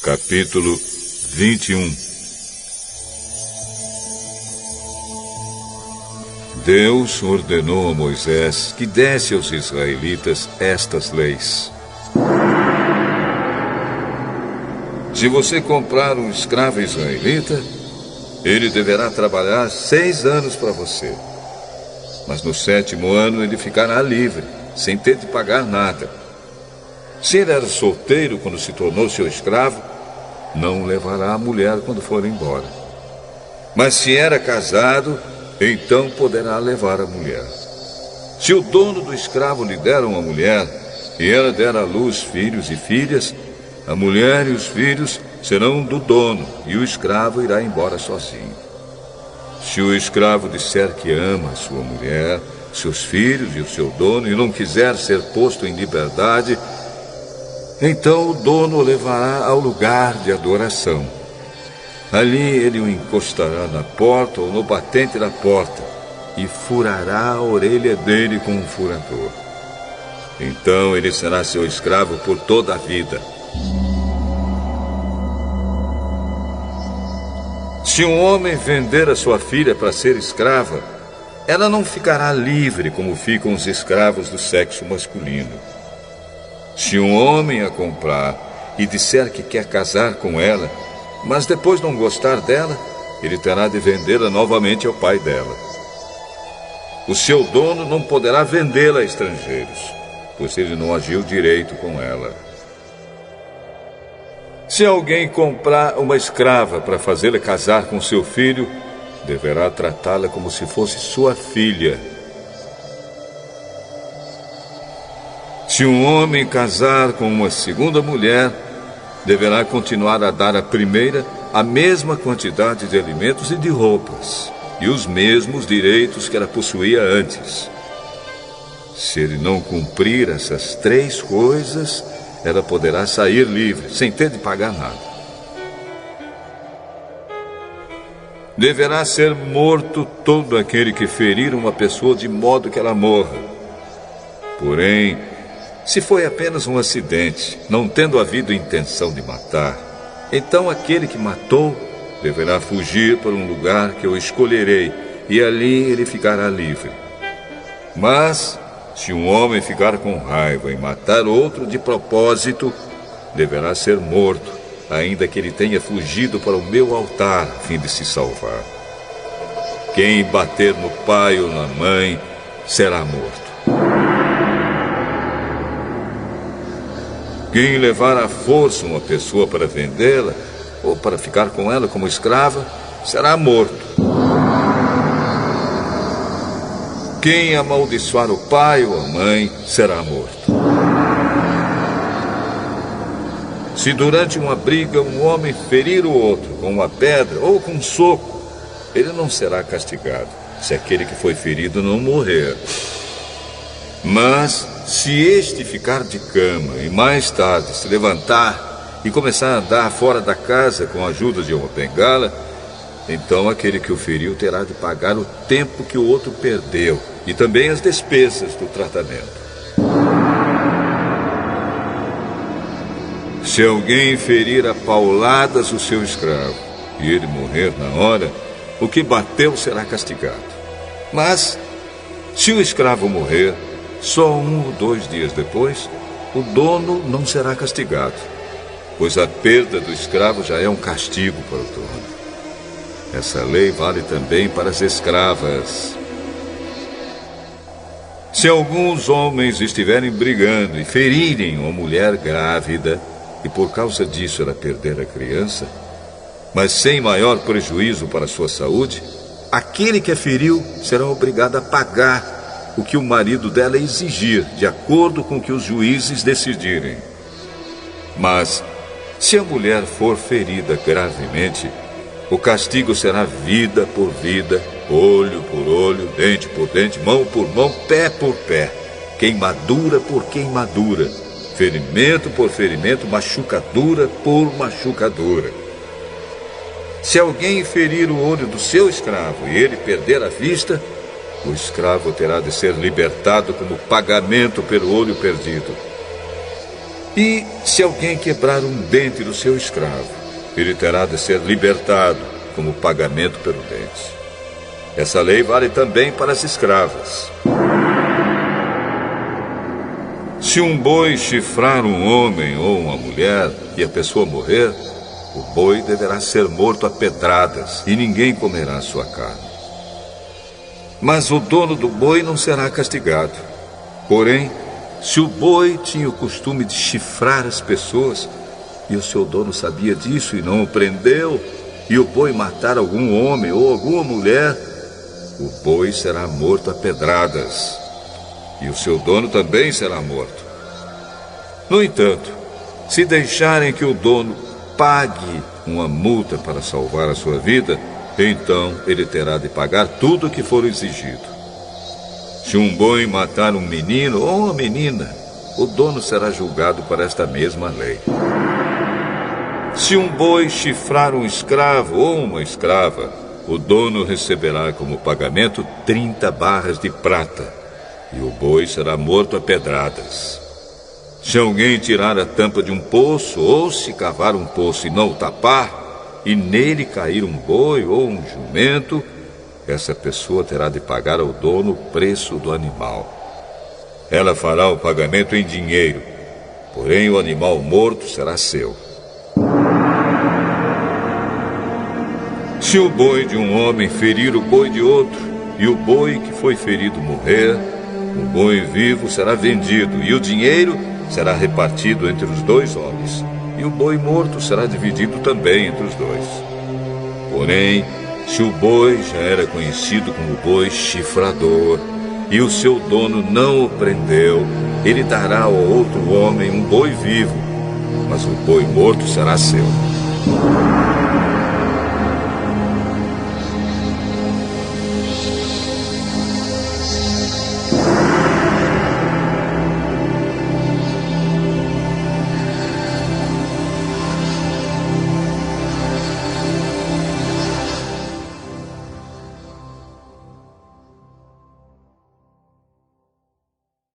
Capítulo 21. Deus ordenou a Moisés que desse aos israelitas estas leis. Se você comprar um escravo israelita, ele deverá trabalhar 6 anos para você. Mas no 7º ano ele ficará livre, sem ter de pagar nada. Se ele era solteiro quando se tornou seu escravo, não levará a mulher quando for embora. Mas se era casado, então poderá levar a mulher. Se o dono do escravo lhe der uma mulher, e ela der à luz filhos e filhas, a mulher e os filhos serão do dono, e o escravo irá embora sozinho. Se o escravo disser que ama a sua mulher, seus filhos e o seu dono, e não quiser ser posto em liberdade, então o dono o levará ao lugar de adoração. Ali ele o encostará na porta ou no batente da porta e furará a orelha dele com um furador. Então ele será seu escravo por toda a vida. Se um homem vender a sua filha para ser escrava, ela não ficará livre como ficam os escravos do sexo masculino. Se um homem a comprar e disser que quer casar com ela, mas depois não gostar dela, ele terá de vendê-la novamente ao pai dela. O seu dono não poderá vendê-la a estrangeiros, pois ele não agiu direito com ela. Se alguém comprar uma escrava para fazê-la casar com seu filho, deverá tratá-la como se fosse sua filha. Se um homem casar com uma segunda mulher, deverá continuar a dar à primeira a mesma quantidade de alimentos e de roupas, e os mesmos direitos que ela possuía antes. Se ele não cumprir essas 3 coisas, ela poderá sair livre, sem ter de pagar nada. Deverá ser morto todo aquele que ferir uma pessoa de modo que ela morra. Porém, se foi apenas um acidente, não tendo havido intenção de matar, então aquele que matou deverá fugir para um lugar que eu escolherei, e ali ele ficará livre. Mas, se um homem ficar com raiva e matar outro de propósito, deverá ser morto, ainda que ele tenha fugido para o meu altar a fim de se salvar. Quem bater no pai ou na mãe será morto. Quem levar à força uma pessoa para vendê-la, ou para ficar com ela como escrava, será morto. Quem amaldiçoar o pai ou a mãe, será morto. Se durante uma briga um homem ferir o outro com uma pedra ou com um soco, ele não será castigado, se aquele que foi ferido não morrer. Mas, se este ficar de cama e mais tarde se levantar e começar a andar fora da casa com a ajuda de uma bengala, então aquele que o feriu terá de pagar o tempo que o outro perdeu e também as despesas do tratamento. Se alguém ferir a pauladas o seu escravo e ele morrer na hora, o que bateu será castigado. Mas, se o escravo morrer, só 1 ou 2 dias depois, o dono não será castigado, pois a perda do escravo já é um castigo para o dono. Essa lei vale também para as escravas. Se alguns homens estiverem brigando e ferirem uma mulher grávida, e por causa disso ela perder a criança, mas sem maior prejuízo para a sua saúde, aquele que a feriu será obrigado a pagar o que o marido dela exigir, de acordo com o que os juízes decidirem. Mas, se a mulher for ferida gravemente, o castigo será vida por vida, olho por olho, dente por dente, mão por mão, pé por pé, queimadura por queimadura, ferimento por ferimento, machucadura por machucadura. Se alguém ferir o olho do seu escravo e ele perder a vista, o escravo terá de ser libertado como pagamento pelo olho perdido. E se alguém quebrar um dente do seu escravo, ele terá de ser libertado como pagamento pelo dente. Essa lei vale também para as escravas. Se um boi chifrar um homem ou uma mulher e a pessoa morrer, o boi deverá ser morto a pedradas e ninguém comerá sua carne. Mas o dono do boi não será castigado. Porém, se o boi tinha o costume de chifrar as pessoas e o seu dono sabia disso e não o prendeu, e o boi matar algum homem ou alguma mulher, o boi será morto a pedradas e o seu dono também será morto. No entanto, se deixarem que o dono pague uma multa para salvar a sua vida, então ele terá de pagar tudo o que for exigido. Se um boi matar um menino ou uma menina, o dono será julgado por esta mesma lei. Se um boi chifrar um escravo ou uma escrava, o dono receberá como pagamento 30 barras de prata, e o boi será morto a pedradas. Se alguém tirar a tampa de um poço, ou se cavar um poço e não o tapar, e nele cair um boi ou um jumento, essa pessoa terá de pagar ao dono o preço do animal. Ela fará o pagamento em dinheiro, porém o animal morto será seu. Se o boi de um homem ferir o boi de outro, e o boi que foi ferido morrer, o boi vivo será vendido, e o dinheiro será repartido entre os dois homens, e o boi morto será dividido também entre os dois. Porém, se o boi já era conhecido como boi chifrador, e o seu dono não o prendeu, ele dará ao outro homem um boi vivo, mas o boi morto será seu.